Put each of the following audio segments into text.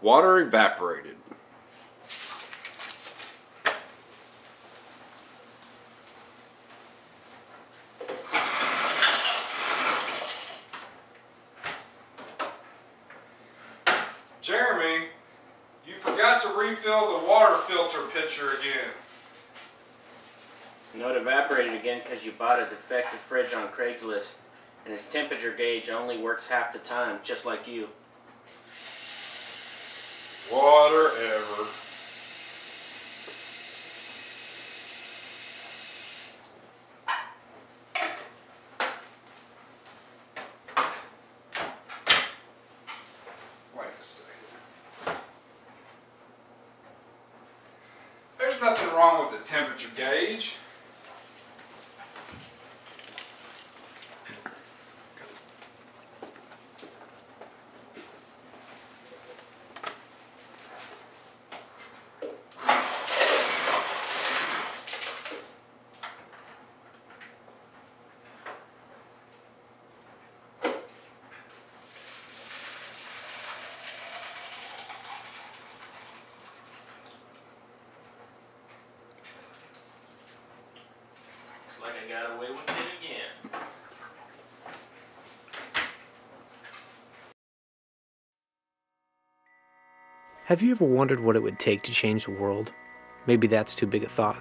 Water evaporated. Jeremy, you forgot to refill the water filter pitcher again. No, it evaporated again because you bought a defective fridge on Craigslist, and its temperature gauge only works half the time, just like you. Whatever. Wait a second. There's nothing wrong with the temperature gauge. Looks like I got away with it again. Have you ever wondered what it would take to change the world? Maybe that's too big a thought.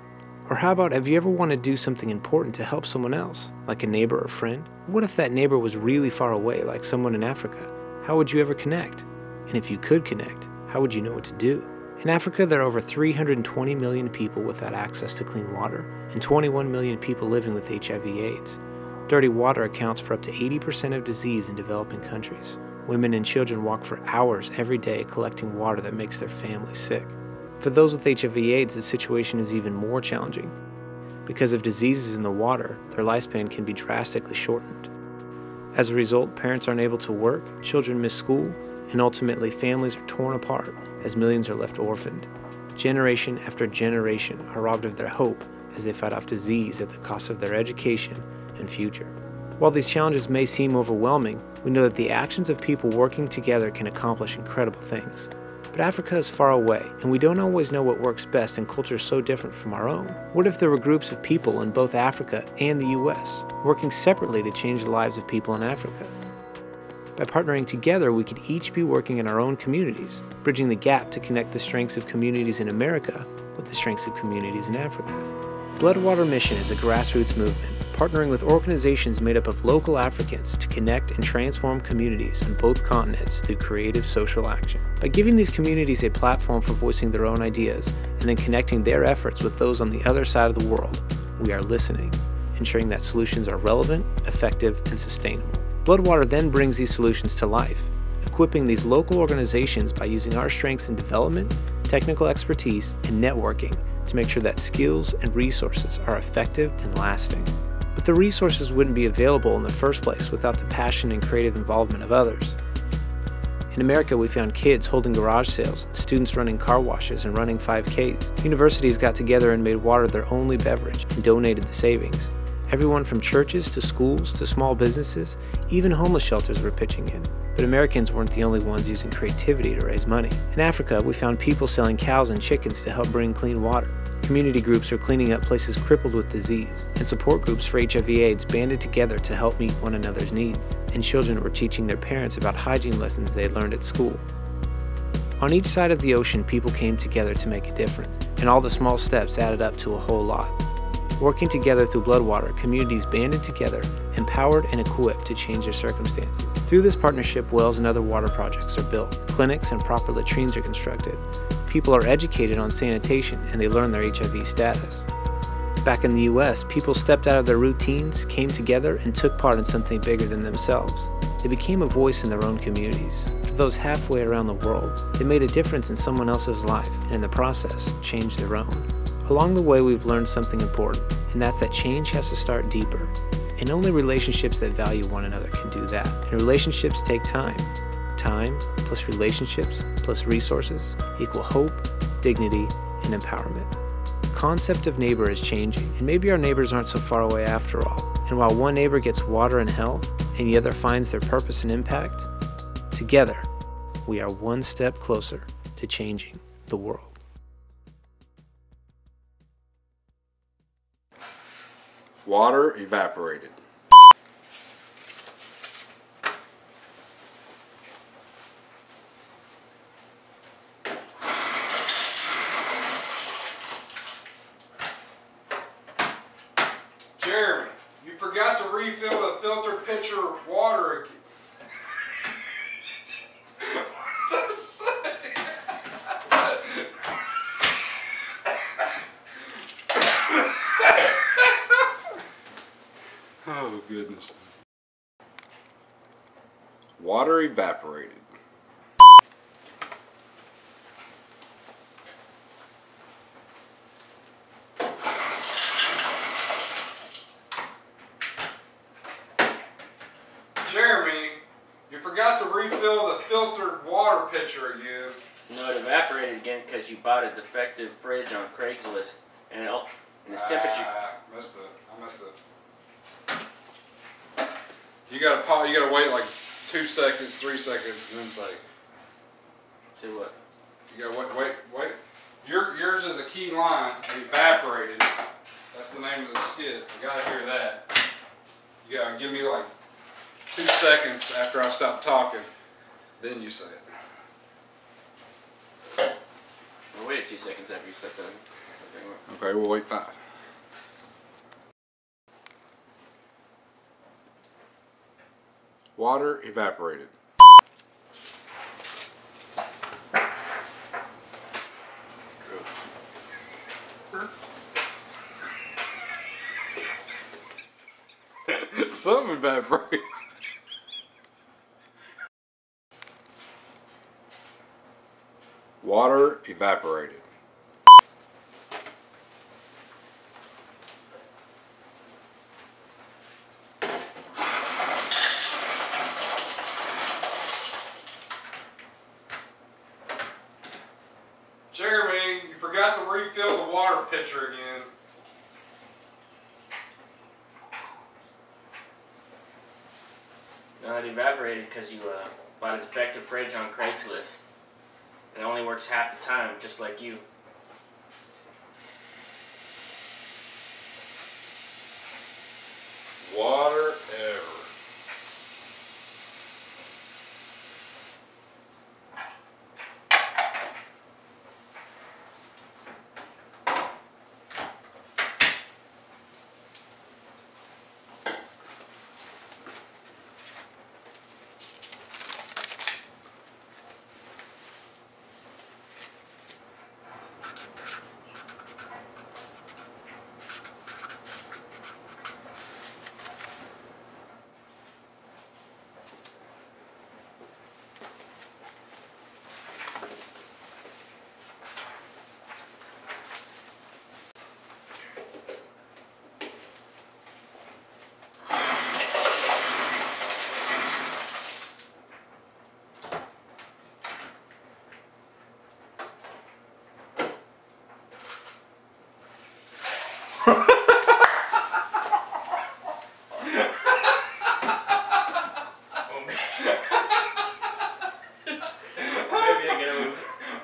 Or how about, have you ever wanted to do something important to help someone else, like a neighbor or friend? What if that neighbor was really far away, like someone in Africa? How would you ever connect? And if you could connect, how would you know what to do? In Africa, there are over 320 million people without access to clean water, and 21 million people living with HIV/AIDS. Dirty water accounts for up to 80% of disease in developing countries. Women and children walk for hours every day collecting water that makes their families sick. For those with HIV/AIDS, the situation is even more challenging. Because of diseases in the water, their lifespan can be drastically shortened. As a result, parents aren't able to work, children miss school, and ultimately families are torn apart as millions are left orphaned. Generation after generation are robbed of their hope as they fight off disease at the cost of their education and future. While these challenges may seem overwhelming, we know that the actions of people working together can accomplish incredible things. But Africa is far away, and we don't always know what works best in cultures so different from our own. What if there were groups of people in both Africa and the US working separately to change the lives of people in Africa? By partnering together, we could each be working in our own communities, bridging the gap to connect the strengths of communities in America with the strengths of communities in Africa. Bloodwater Mission is a grassroots movement, partnering with organizations made up of local Africans to connect and transform communities on both continents through creative social action. By giving these communities a platform for voicing their own ideas and then connecting their efforts with those on the other side of the world, we are listening, ensuring that solutions are relevant, effective, and sustainable. Bloodwater then brings these solutions to life, equipping these local organizations by using our strengths in development, technical expertise, and networking to make sure that skills and resources are effective and lasting. But the resources wouldn't be available in the first place without the passion and creative involvement of others. In America, we found kids holding garage sales, students running car washes and running 5Ks. Universities got together and made water their only beverage and donated the savings. Everyone from churches to schools to small businesses, even homeless shelters were pitching in. But Americans weren't the only ones using creativity to raise money. In Africa, we found people selling cows and chickens to help bring clean water. Community groups are cleaning up places crippled with disease, and support groups for HIV/AIDS banded together to help meet one another's needs, and children were teaching their parents about hygiene lessons they had learned at school. On each side of the ocean, people came together to make a difference, and all the small steps added up to a whole lot. Working together through Bloodwater, communities banded together, empowered and equipped to change their circumstances. Through this partnership, wells and other water projects are built, clinics and proper latrines are constructed, people are educated on sanitation, and they learn their HIV status. Back in the US, people stepped out of their routines, came together, and took part in something bigger than themselves. They became a voice in their own communities. For those halfway around the world, they made a difference in someone else's life, and in the process, changed their own. Along the way, we've learned something important, and that's that change has to start deeper. And only relationships that value one another can do that. And relationships take time. Time plus relationships plus resources equal hope, dignity, and empowerment. The concept of neighbor is changing, and maybe our neighbors aren't so far away after all. And while one neighbor gets water and health, and the other finds their purpose and impact, together we are one step closer to changing the world. Water evaporated. Jeremy, you forgot to refill the filter pitcher water again. Oh, goodness. Water evaporated. Jeremy, you forgot to refill the filtered water pitcher again. No, it evaporated again because you bought a defective fridge on Craigslist, and its temperature. I messed up. You gotta wait like 2 seconds, 3 seconds, and then say. See what? You gotta wait. Yours is a key line. Evaporated. That's the name of the skit. You gotta hear that. You gotta give me like 2 seconds after I stop talking. Then you say it. Well, wait 2 seconds after you start talking. Okay, we'll wait 5. Water evaporated. Something evaporated. Water evaporated. Jeremy, you forgot to refill the water pitcher again. No, it evaporated because you bought a defective fridge on Craigslist. It only works half the time, just like you. Whatever.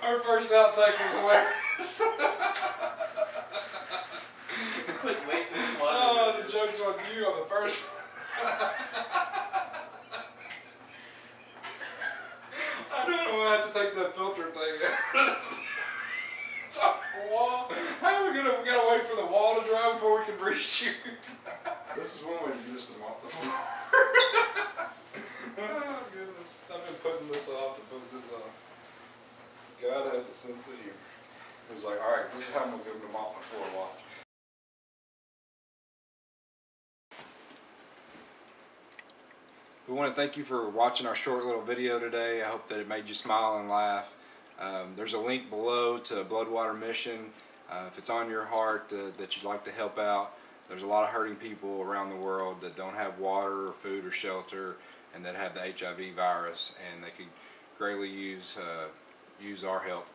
Our first outtake was hilarious. Put way too much water. Oh, the joke's on you on the first one. I don't know when I have to take that filter thing out. It's on the wall. How are we gotta wait for the wall to dry before we can reshoot. This is one way to get us them off the floor. Oh goodness. I've been putting this off to put this on. God has a sense of humor. He was like, alright, this is how I'm going to give them off the floor, watch. We want to thank you for watching our short little video today. I hope that it made you smile and laugh. There's a link below to Bloodwater Mission. If it's on your heart that you'd like to help out, there's a lot of hurting people around the world that don't have water or food or shelter and that have the HIV virus, and they could greatly use our help.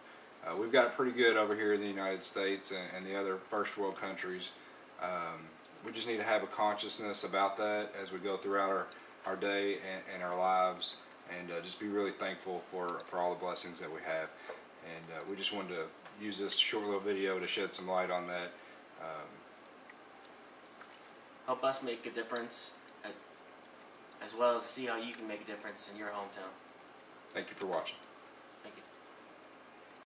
We've got it pretty good over here in the United States and the other first world countries. We just need to have a consciousness about that as we go throughout our day and our lives, and just be really thankful for all the blessings that we have. And we just wanted to use this short little video to shed some light on that. Help us make a difference, as well as see how you can make a difference in your hometown. Thank you for watching.